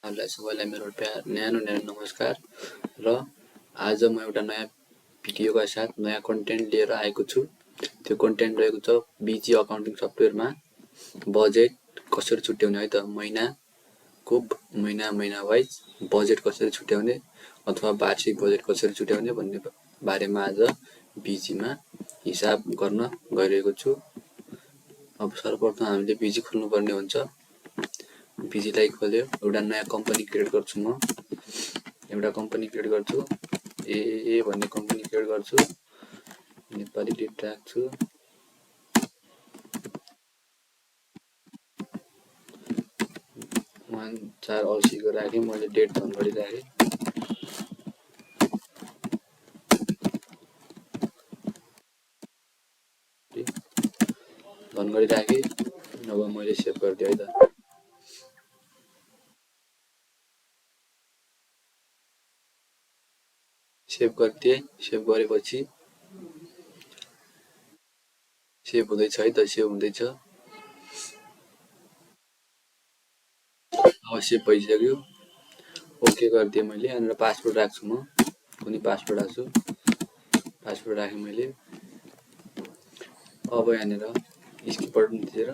हजुरलाई सबैलाई मेरो न्यानो नमस्कार र आज म एउटा नयाँ भिडियोका साथ नयाँ कन्टेन्ट लिएर आएको छु। त्यो कन्टेन्ट रहेको छ बिजी अकाउन्टिङ सफ्टवेयरमा बजेट कसरी छुट्याउने है त महिना वाइज बजेट कसरी छुट्याउने अथवा वार्षिक बजेट कसरी छुट्याउने भन्ने बारेमा आज बिजीमा हिसाब गर्न गइरहेको छु। अब सर्वप्रथम हामीले बिजी खोल्नुपर्ने हुन्छ। बिजीलाई खोल्यो एउटा नयाँ कम्पनी क्रिएट गर्छु म एउटा कम्पनी क्रिएट गर्छु ए भन्ने कम्पनी क्रिएट गर्छु नेपाली डेट राख्छु 1480 को राखेँ मैले डेट धनगढी राखेँ धनगढी राखेँ अब मैले सेभ गरिदिएँ है त सेभ गरिदिएँ सेभ गरेपछि सेभ हुँदैछ है त सेभ हुँदैछ अब सेभ भइसक्यो ओके गरिदिएँ मैले यहाँनिर पासवर्ड राख्छु म कुनै पासवर्ड राख्छु पासवर्ड राखेँ मैले अब यहाँनिर स्किप बटन थिचेर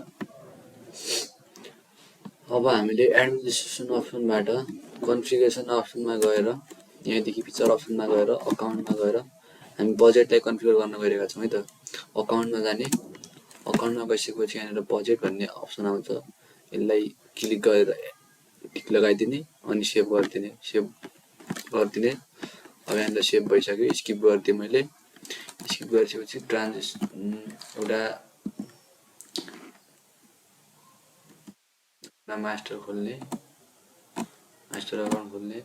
अब हामीले एडमिनिस्ट्रेसन अप्सनबाट कन्फिगरेसन अप्सनमा गएर यहाँदेखि फिचर अप्सनमा गएर अकाउन्टमा गएर हामी बजेटलाई कन्फिगर गर्न गइरहेका छौँ है त अकाउन्टमा जाने अकाउन्टमा गइसकेपछि यहाँनिर बजेट भन्ने अप्सन आउँछ यसलाई क्लिक गरेर टिक लगाइदिने अनि सेभ गरिदिने अब यहाँनिर सेभ भइसक्यो स्किप गरिदिएँ मैले स्किप गरिसकेपछि एउटा मास्टर खोल्ने मास्टर अकाउन्ट खोल्ने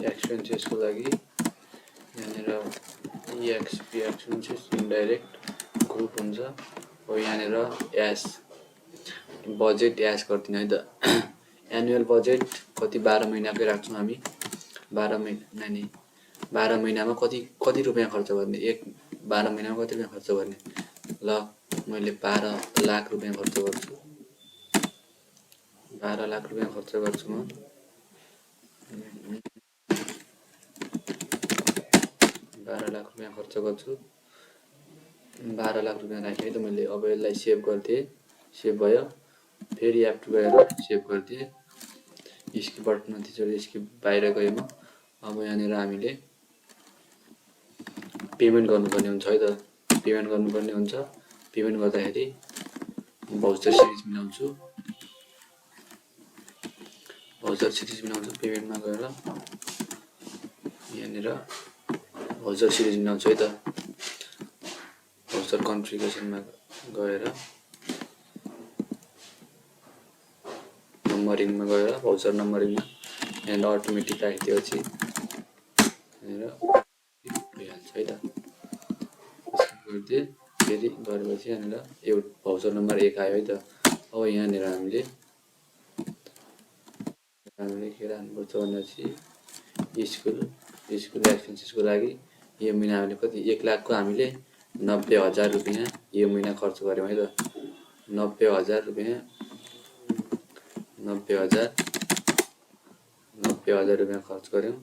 एक्सपेन्सेसको लागि यहाँनिर एक्सपेन्सेस इन्डाइरेक्ट ग्रुप हुन्छ हो यहाँनिर एस बजेट एस गरिदिने है त एनुअल बजेट कति 12 महिनाकै राख्छौँ हामी 12 महिनामा कति रुपियाँ खर्च गर्ने 12 महिनामा कति रुपियाँ खर्च गर्ने ल मैले 12 लाख रुपियाँ खर्च गर्छु 12 लाख रुपियाँ खर्च गर्छु म 12 लाख रुपियाँ खर्च गर्छु 12 लाख रुपियाँ राखेँ है त मैले अब यसलाई सेभ गरिदिएँ सेभ भयो फेरि एप टु गएर सेभ गरिदिएँ स्किप बटन थिचेर स्किप बाहिर गएँ म अब यहाँनिर हामीले पेमेन्ट गर्नुपर्ने हुन्छ है त पेमेन्ट गर्नुपर्ने हुन्छ पेमेन्ट गर्दाखेरि भाउचर सिरिज मिलाउँछु पेमेन्टमा गएर यहाँनिर भाउचर सिरिज मिलाउँछु है त भाउचर कन्फिगरेसनमा गएर नम्बरिङमा गएर भाउचर नम्बरिङमा यहाँनिर अटोमेटिक राखिदिएपछि यहाँनिर भइहाल्छ है त गरिदिएँ फेरि गरेपछि यहाँनिर एउटा भाउचर नम्बर 1 आयो है त अब यहाँनिर हामीले के राख्नुपर्छ भनेपछि स्कुल एक्सपेन्सेसको लागि यो महिना हामीले कति 1 लाखको हामीले 90,000 रुपियाँ यो महिना खर्च गऱ्यौँ है त 90,000 रुपियाँ 90,000 रुपियाँ खर्च गऱ्यौँ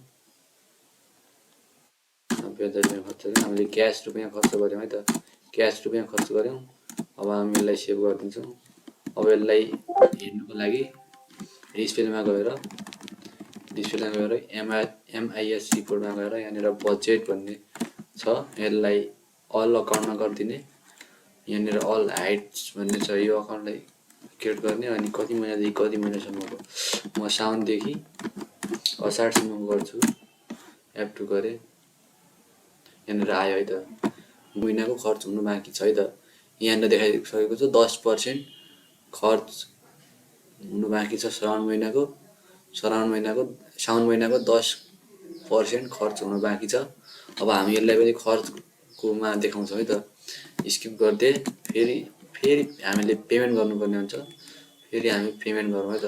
90,000 रुपियाँ खर्च गऱ्यौँ हामीले क्यास रुपियाँ खर्च गऱ्यौँ है त क्यास रुपियाँ खर्च गऱ्यौँ अब हामी यसलाई सेभ गरिदिन्छौँ अब यसलाई हेर्नुको लागि डिस्प्लेमा गएर MIS रिपोर्टमा गएर यहाँनिर बजेट भन्ने छ यसलाई अल अकाउन्टमा गरिदिने यहाँनिर अल हाइट्स भन्ने छ यो अकाउन्टलाई क्रिएट गर्ने अनि कति महिनादेखि कति महिनासम्मको म साउनदेखि असारसम्मको गर्छु एप टु गरेँ यहाँनिर आयो है त महिनाको खर्च हुनु बाँकी छ है त यहाँनिर देखाइसकेको छ 10% खर्च हुनु बाँकी छ साउन महिनाको 10% खर्च हुनु बाँकी छ अब हामी यसलाई पनि खर्चकोमा देखाउँछौँ है त स्किप गर्दै फेरि हामीले पेमेन्ट गर्नुपर्ने हुन्छ फेरि हामी पेमेन्ट गरौँ है त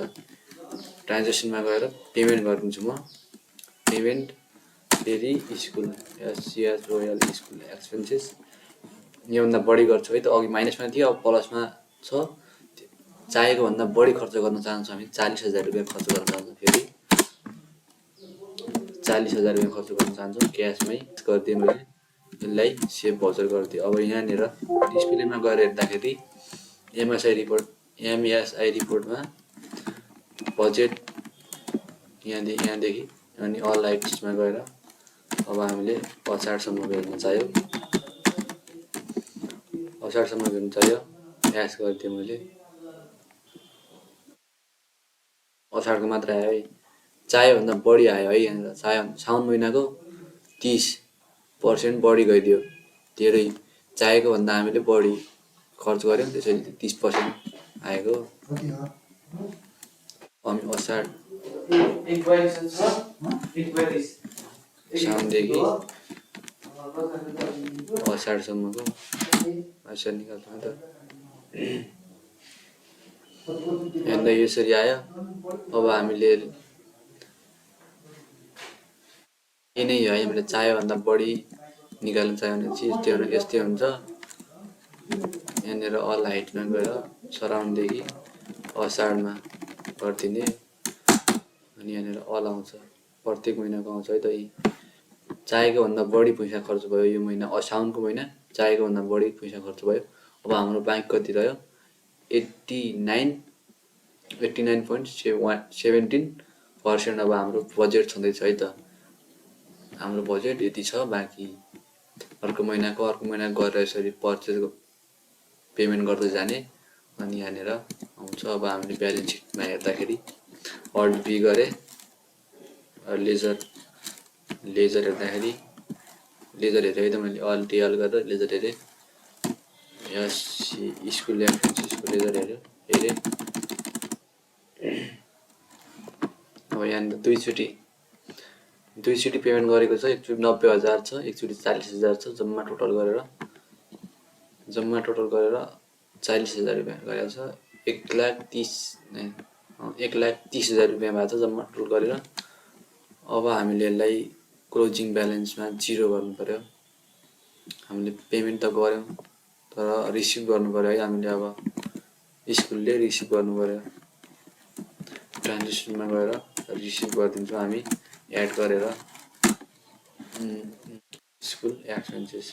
ट्रान्जेक्सनमा गएर पेमेन्ट गरिदिन्छु म पेमेन्ट फेरि स्कुल एससिएस रोयल स्कुल एक्सपेन्सेस योभन्दा बढी गर्छु है त। अघि माइनसमा थियो, अब प्लसमा छ। चाहेको भन्दा बढी खर्च गर्न चाहन्छौँ हामी, 40,000 रुपियाँ खर्च गर्न चाहन्छौँ। फेरि 40,000 रुपियाँ खर्च गर्न चाहन्छौँ क्यासमै गरिदिएँ मैले। यसलाई सेभ भाउचर गरिदिएँ। अब यहाँनिर डिस्प्लेमा गएर हेर्दाखेरि एमएसआई रिपोर्टमा बजेट यहाँदेखि अनि अल आइट्समा गएर अब हामीले असारसम्मको हेर्न चाह्यो। असारसम्मको हेर्न चाह्यो, एस गरिदिएँ मैले। असारको मात्र आयो है, चाह्यो भन्दा बढी आयो है। यहाँनिर साउन महिनाको 30% बढी गइदियो। धेरै चाहेको भन्दा हामीले बढी खर्च गऱ्यौँ, त्यसैले 30% आएको। अनि साउनदेखि असारसम्मको असार निकाल्छौँ त। हेर्दा यसरी आयो। अब हामीले यही नै हो है, हामीले चाह्यो भन्दा बढी निकाल्न चाह्यो भने चाहिँ यस्तै हुन्छ। यहाँनिर अल हाइटमा गएर सराउन्डदेखि असारमा गरिदिने अनि यहाँनिर अल आउँछ। प्रत्येक महिनाको आउँछ है त। चाहेको भन्दा बढी पैसा खर्च भयो यो महिना, साउनको महिना चाहेको भन्दा बढी पैसा खर्च भयो। अब हाम्रो ब्याङ्क कति रह्यो? 89.17%। अब हाम्रो बजेट छँदैछ है त। हाम्रो बजेट यति छ, बाँकी अर्को महिना गरेर यसरी पर्चेस पेमेन्ट गर्दै जाने। अनि यहाँनिर आउँछ। अब हामीले ब्यालेन्स सिटमा हेर्दाखेरि अल्ट बी गरेँ, लेजर हेर्दाखेरि लेजर हेरेँ है त मैले। अल्ट डी गरेर लेजर हेरेँ। स्कुल एक्सपेन्सेसको लेजर हेरेँ। अब यहाँनिर दुईचोटि पेमेन्ट गरेको छ। एकचोटि 90,000 छ, एकचोटि 40,000 छ। जम्मा टोटल गरेर 40,000 रुपियाँ गरेको छ। 1,30,000 रुपियाँ भएको छ जम्मा टोटल गरेर। अब हामीले यसलाई क्लोजिङ ब्यालेन्समा 0 गर्नु पर्यो। हामीले पेमेन्ट त गऱ्यौँ, तर रिसिभ गर्नु पर्यो है हामीले। अब स्कुलले रिसिभ गर्नु पर्यो। ट्रान्जेक्सनमा गएर रिसिभ गरिदिन्छौँ हामी एड गरेर। स्कुल एक्सपेन्सेस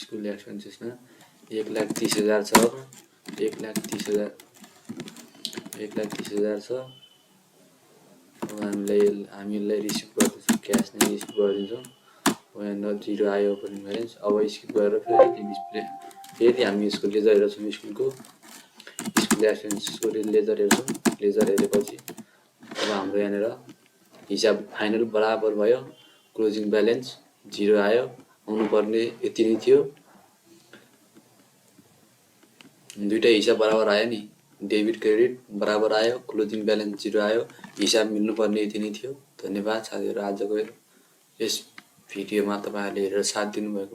स्कुल एक्सपेन्सेसमा 1,30,000 छ। 1,30,000 छ। अब हामीलाई रिसिभ गर्दैछौँ, क्यास नै रिसिभ गरिदिन्छौँ। यहाँनिर 0 आयो ओपनिङ ब्यालेन्स। अब स्किप गरेर फेरि हामी यसको लेजर हेर्छौँ। स्कुल एक्सपेन्सेसको लेजर हेर्छौँ। लेजर हेरेपछि अब हाम्रो यहाँनिर हिसाब फाइनल बराबर भयो। क्लोजिङ ब्यालेन्स 0 आयो। आउनुपर्ने यति नै थियो। दुईवटा हिसाब बराबर आयो नि, डेबिट क्रेडिट बराबर आयो। क्लोजिङ ब्यालेन्स 0 आयो। हिसाब मिल्नुपर्ने यति नै थियो। धन्यवाद साथीहरू, आजको यस भिडियोमा तपाईँहरूले हेरेर साथ दिनुभएको